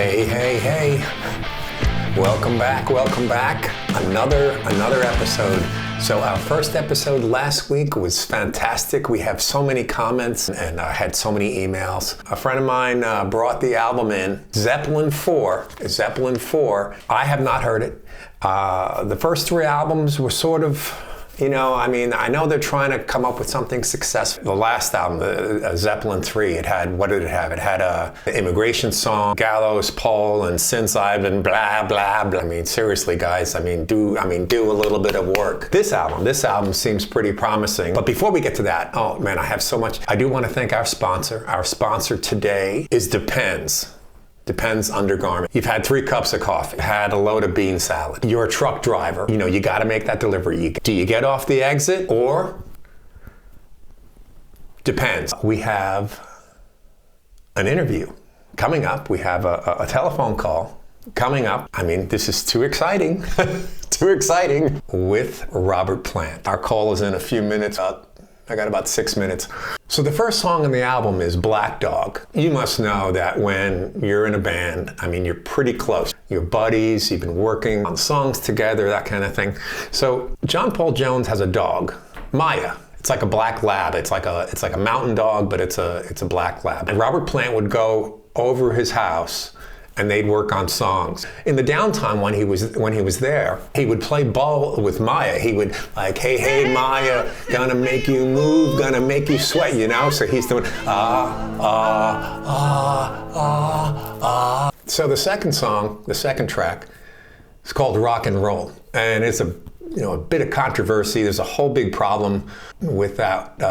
Hey, hey, hey. Welcome back. Another episode. So our first episode last week was fantastic. We have so many comments and I had so many emails. A friend of mine brought the album in, Zeppelin IV. I have not heard it. The first three albums were sort of, I know they're trying to come up with something successful. The last album, the Zeppelin III, it had, what did it have? It had a immigration song, Gallows Pole, and Since I've been blah, blah, blah. I mean, seriously, guys, do a little bit of work. This album seems pretty promising. But before we get to that, oh man, I have so much. I do want to thank our sponsor. Our sponsor today is Depends Undergarment. You've had 3 cups of coffee, had a load of bean salad. You're a truck driver. You got to make that delivery. Do you get off the exit or? Depends. We have an interview coming up. We have a telephone call coming up. This is too exciting. Too exciting with Robert Plant. Our call is in a few minutes. I got about 6 minutes. So the first song on the album is Black Dog. You must know that when you're in a band, you're pretty close. You're buddies, you've been working on songs together, that kind of thing. So John Paul Jones has a dog, Maya. It's like a black lab. It's like a mountain dog, but it's a black lab. And Robert Plant would go over his house and they'd work on songs. In the downtime when he was there, he would play ball with Maya. He would hey Maya, gonna make you move, gonna make you sweat, So he's doing So the second track is called Rock and Roll, and it's a bit of controversy. There's a whole big problem with that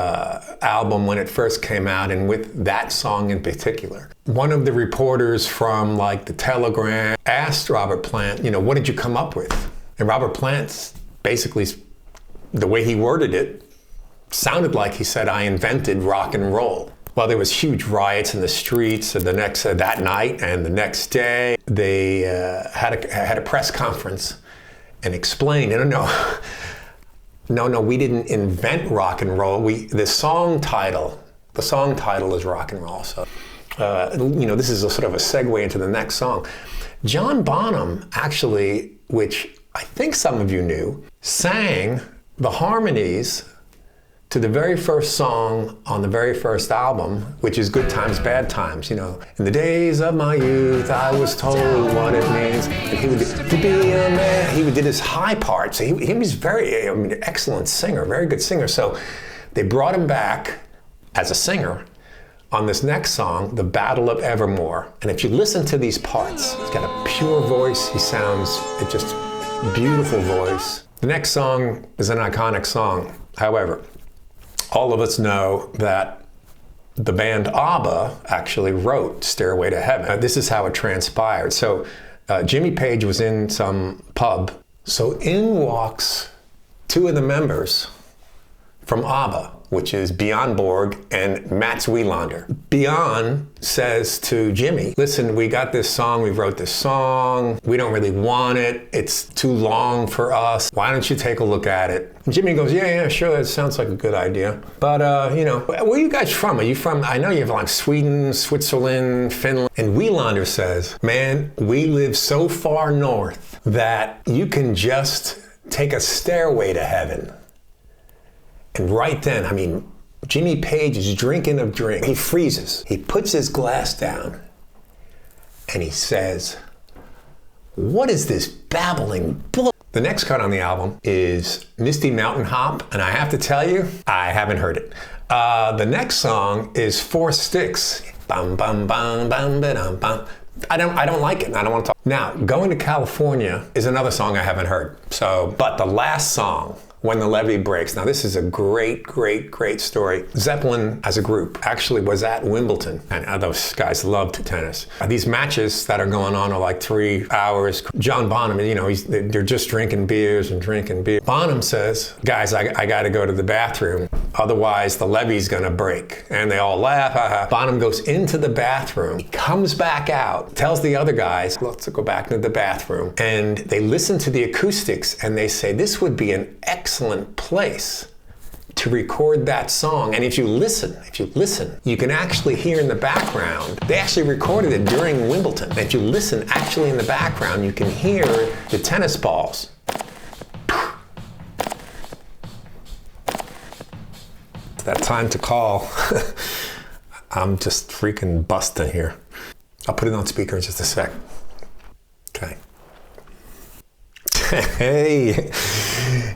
album when it first came out, and with that song in particular. One of the reporters from the Telegram asked Robert Plant, what did you come up with? And Robert Plant, basically, the way he worded it, sounded like he said, I invented rock and roll. Well, there was huge riots in the streets that night, and the next day they had a press conference and explained, no, we didn't invent rock and roll. The song title is rock and roll. So, this is a sort of a segue into the next song. John Bonham, actually, which I think some of you knew, sang the harmonies to the very first song on the very first album, which is Good Times, Bad Times. In the days of my youth, I was told what it means. And he would to be a man. He did his high parts. So he was very, excellent singer, very good singer. So they brought him back as a singer on this next song, The Battle of Evermore. And if you listen to these parts, he's got a pure voice. He sounds just beautiful voice. The next song is an iconic song. However, all of us know that the band ABBA actually wrote Stairway to Heaven. This is how it transpired. So Jimmy Page was in some pub. So in walks 2 of the members from ABBA, which is Bjorn Borg and Mats Wilander. Bjorn says to Jimmy, listen, we got this song, we wrote this song, we don't really want it, it's too long for us, why don't you take a look at it? And Jimmy goes, yeah, sure, that sounds like a good idea. But, where are you guys from? Are you from, I know you have Sweden, Switzerland, Finland. And Wilander says, man, we live so far north that you can just take a stairway to heaven. And right then, Jimmy Page is drinking a drink. He freezes. He puts his glass down and he says, what is this babbling bull? The next cut on the album is Misty Mountain Hop, and I have to tell you, I haven't heard it. The next song is Four Sticks. Bum, bum, bum, bum, bum, bum. I don't like it. I don't want to talk. Now, Going to California is another song I haven't heard. But the last song, When the Levee Breaks. Now, this is a great, great, great story. Zeppelin, as a group, actually was at Wimbledon, and those guys loved tennis. These matches that are going on are 3 hours. John Bonham, they're just drinking beers and drinking beer. Bonham says, guys, I got to go to the bathroom, otherwise the levee's going to break. And they all laugh. Bonham goes into the bathroom, he comes back out, tells the other guys, let's go back into the bathroom. And they listen to the acoustics, and they say, this would be an excellent place to record that song. And if you listen, you can actually hear in the background, they actually recorded it during Wimbledon. If you listen, actually in the background, you can hear the tennis balls. It's that time to call. I'm just freaking busting here. I'll put it on speaker in just a sec. Okay. Hey,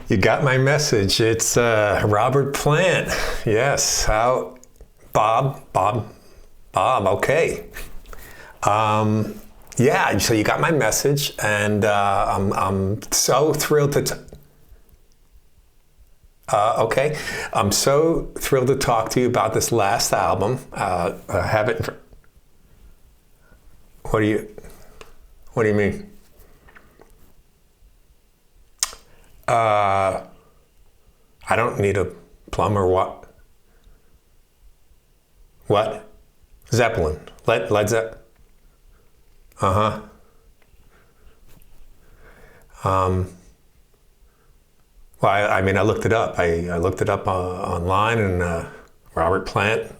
you got my message. It's Robert Plant. Yes. How? Bob. Okay. Yeah. So you got my message, and I'm so thrilled to. Okay. I'm so thrilled to talk to you about this last album. I have it. What do you mean? I don't need a plumber. What? What? Zeppelin. Led Zeppelin. Well, I mean, I looked it up. I looked it up online, and Robert Plant,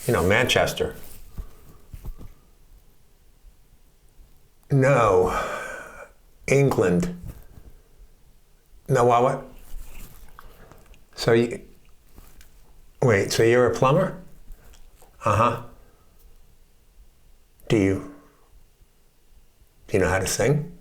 Manchester. No, England. No, what? So wait, so you're a plumber? Do you know how to sing?